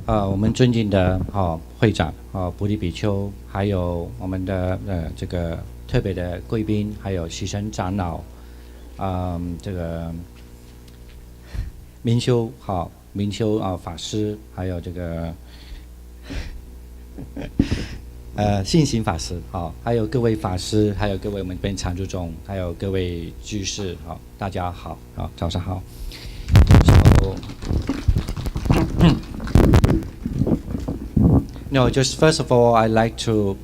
我们尊敬的会长菩提比丘，还有我们的这个特别的贵宾，还有喜神长老，这个明修法师，还有这个信行法师，还有各位法师，还有各位我们边常住众，还有各位居士，大家好，早上好。No, just first of all, I'd like to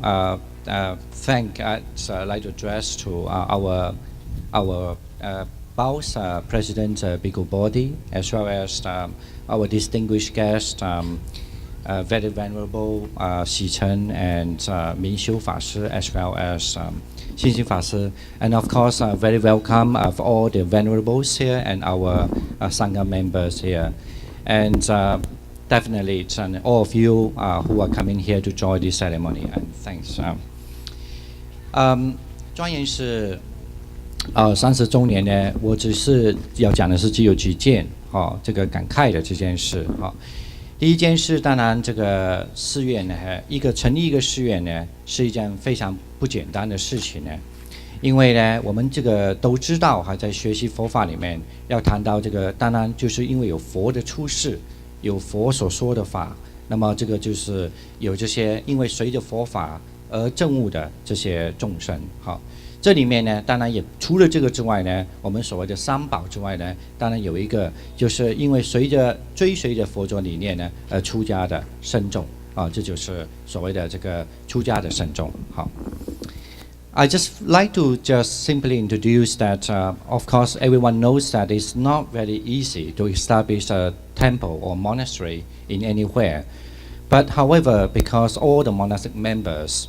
thank, I'd like to address to our boss, President Bhikkhu Bodhi, as well as our distinguished guest, very venerable Xi Chen and Min Xiu Fa Shi, as well as Xin Xin Fa Shi, and of course, very welcome of all the venerables here and our Sangha members here, and definitely all of you who are coming here to join this ceremony, and thanks. 庄严是30周年呢，我只是要讲的是只有几件这个感慨的这件事第一件事，当然这个寺院呢，成立一个寺院呢，是一件非常不简单的事情呢。因为呢，我们这个都知道在学习佛法里面要谈到这个，当然就是因为有佛的出世，有佛所说的法，那么这个就是有这些因为随着佛法而证悟的这些众生这里面呢，当然也除了这个之外呢，我们所谓的三宝之外呢，当然有一个就是因为追随着佛陀理念呢而出家的僧众这就是所谓的这个出家的僧众I just like to just simply introduce that, of course, everyone knows that it's not very easy to establish a temple or monastery in anywhere. But however, because all the monastic members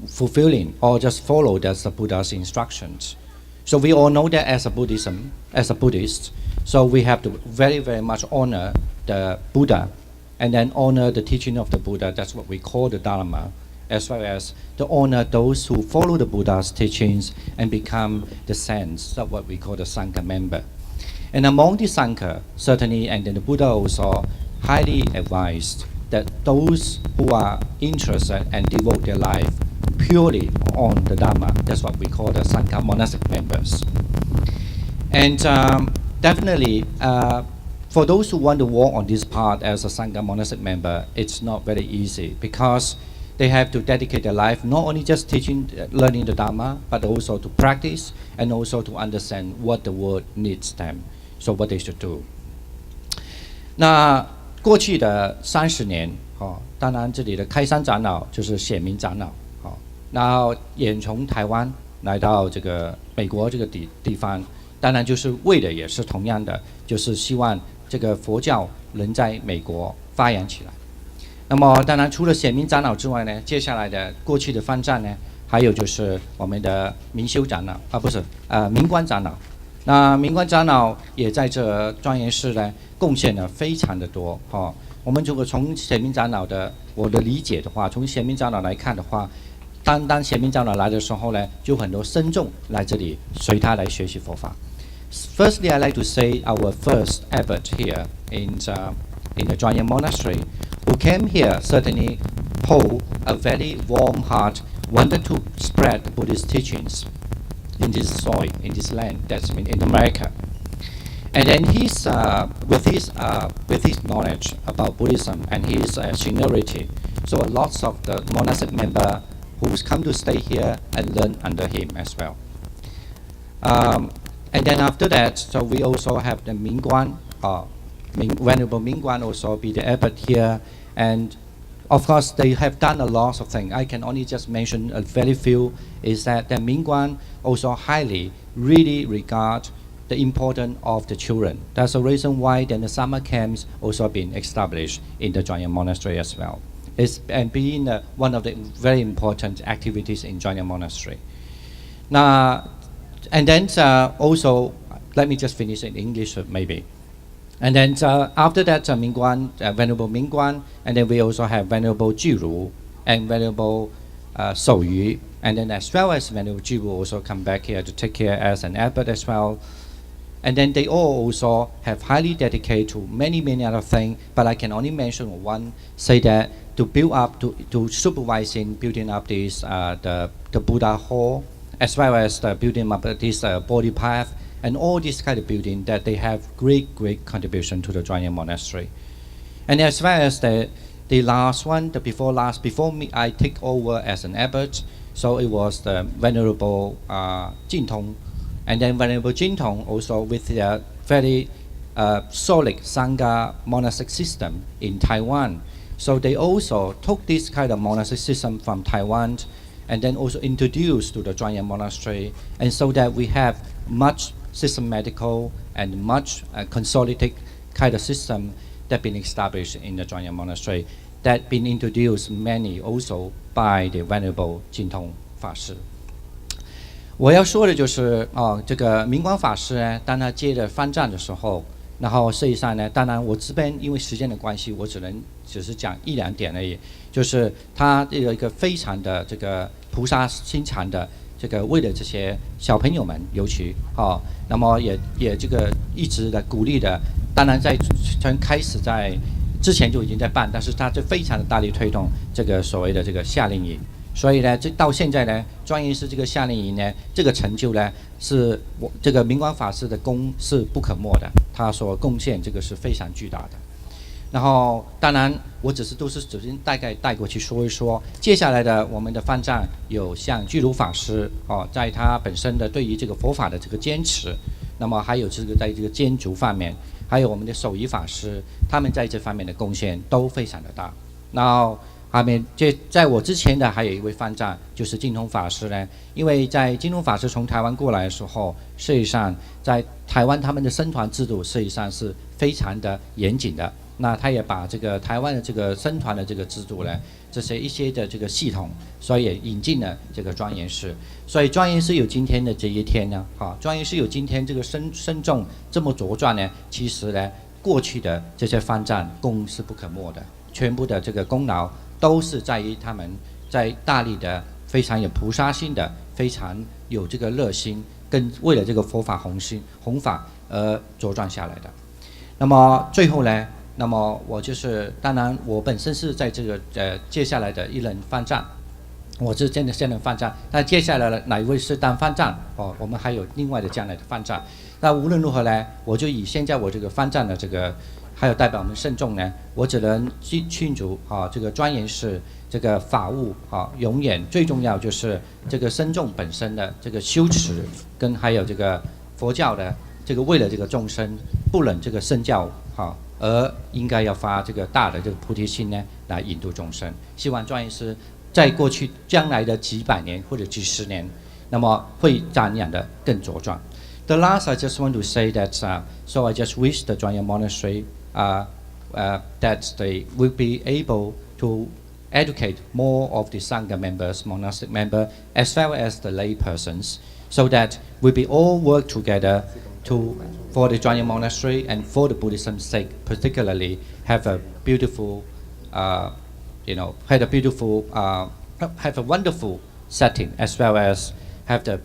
fulfilling or just follow the Buddha's instructions, so we all know that as a Buddhist, so we have to very, very much honor the Buddha and then honor the teaching of the Buddha. That's what we call the Dharma, as well as to honor those who follow the Buddha's teachings and become the saints, that's what we call the Sangha member. And among the Sangha, certainly, and then the Buddha also highly advised that those who are interested and devote their life purely on the Dharma, that's what we call the Sangha monastic members. And definitely, for those who want to walk on this path as a Sangha monastic member, it's not very easy because they have to dedicate their life not only just learning the Dharma, but also to practice and also to understand what the world needs them, so what they should do. 那过去的30年，当然这里的开山长老就是显明长老，然后也从台湾来到这个美国这个地方，当然就是为的也是同样的，就是希望这个佛教能在美国发扬起来。那么当然除了显明长老之外呢，接下来的过去的方丈呢，还有就是我们的明修长老明光长老。那明光长老也在这庄严寺呢贡献了非常的多我们如果从显明长老的我的理解的话，从显明长老来看的话，当显明长老来的时候呢，就很多僧众来这里随他来学习佛法。Firstly, I like to say our first abbot here in the Zhuangyan Monastery, who came here certainly hold a very warm heart, wanted to spread the Buddhist teachings in this soil, in this land, that's in America. And then he's with his knowledge about Buddhism and his seniority, so lots of the monastic member who's come to stay here and learn under him as well. And then after that, so we also have the Mingguan, Venerable Mingguan also be the abbot here, and of course they have done a lot of things. I can only just mention a very few. Is that the Mingguan also highly really regard the importance of the children. That's the reason why then the summer camps also been established in the Zhuangyan Monastery as well. And being one of the very important activities in Zhuangyan Monastery. Now, and then also, let me just finish in English maybe. And then after that, Mingguan, Venerable Mingguan, and then we also have Venerable Jiru and Venerable Shou and then as well as Venerable Jiru also come back here to take care as an abbot as well. And then they all also have highly dedicated to many other things, but I can only mention one, say that to build up, to supervising building up this, the Buddha hall, as well as the building up this body path, and all this kind of building that they have great contribution to the Zhuangyan monastery. And as well as the last one, before me, I take over as an abbot, so it was the Venerable Jintong. And then Venerable Jintong also with their very solid Sangha monastic system in Taiwan. So they also took this kind of monastic system from Taiwan and then also introduced to the Zhuangyan monastery, and so that we have much systematical and much consolidated kind of system that been established in the Zhuangyan monastery, that been introduced many also by the Venerable Jintong 法师。我要说的就是这个明光法师呢，当他接着翻藏的时候，然后实际上呢，当然我这边因为时间的关系，我只是讲一两点而已。就是他有一个非常的这个菩萨心肠的这个为了这些小朋友们，尤其那么也这个一直的鼓励的。当然从开始在之前就已经在办，但是他就非常的大力推动这个所谓的这个夏令营。所以呢，这到现在呢，庄严寺这个夏令营呢，这个成就呢，是我这个明光法师的功是不可没的，他所贡献这个是非常巨大的。然后，当然我只是大概带过去说一说。接下来的我们的方丈有像居卢法师在他本身的对于这个佛法的这个坚持，那么还有这个在这个建筑方面，还有我们的守仪法师，他们在这方面的贡献都非常的大。然后下面在我之前的还有一位方丈，就是净通法师呢。因为在净通法师从台湾过来的时候，实际上在台湾他们的僧团制度实际上是非常的严谨的。那他也把这个台湾的这个僧团的这个制度呢，这些一些的这个系统，所以也引进了这个庄严寺。所以庄严寺有今天的这一天呢，庄严寺有今天这个僧众这么茁壮呢，其实呢，过去的这些方丈功是不可没的，全部的这个功劳都是在于他们在大力的非常有菩萨心的，非常有这个热心，跟为了这个佛法弘法而茁壮下来的。那么最后呢，那么我就是当然我本身是在这个接下来的一任方丈，我是现任方丈，那接下来的哪一位是当方丈我们还有另外的将来的方丈。那无论如何呢，我就以现在我这个方丈的这个还有代表我们圣众呢，我只能庆祝这个庄严寺这个法务永远最重要就是这个僧众本身的这个修持，跟还有这个佛教的这个为了这个众生不忍这个身教而应该要发这个大的这个菩提心呢，来引渡众生。希望庄严寺在过去将来的几百年或者几十年，那么会瞻仰的更茁壮。The last I just want to say that so I just wish the Zhuangyan monastery that they will be able to educate more of the Sangha members, monastic members, as well as the lay persons, so that we be all work together for the Zhuangyan monastery and for the Buddhism's sake, particularly have a beautiful, have a wonderful setting, as well as have the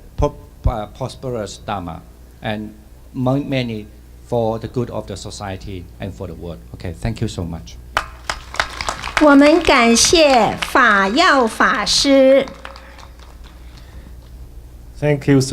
prosperous Dharma and many for the good of the society and for the world. Okay, thank you so much. 我们感谢法耀法师。 Thank you so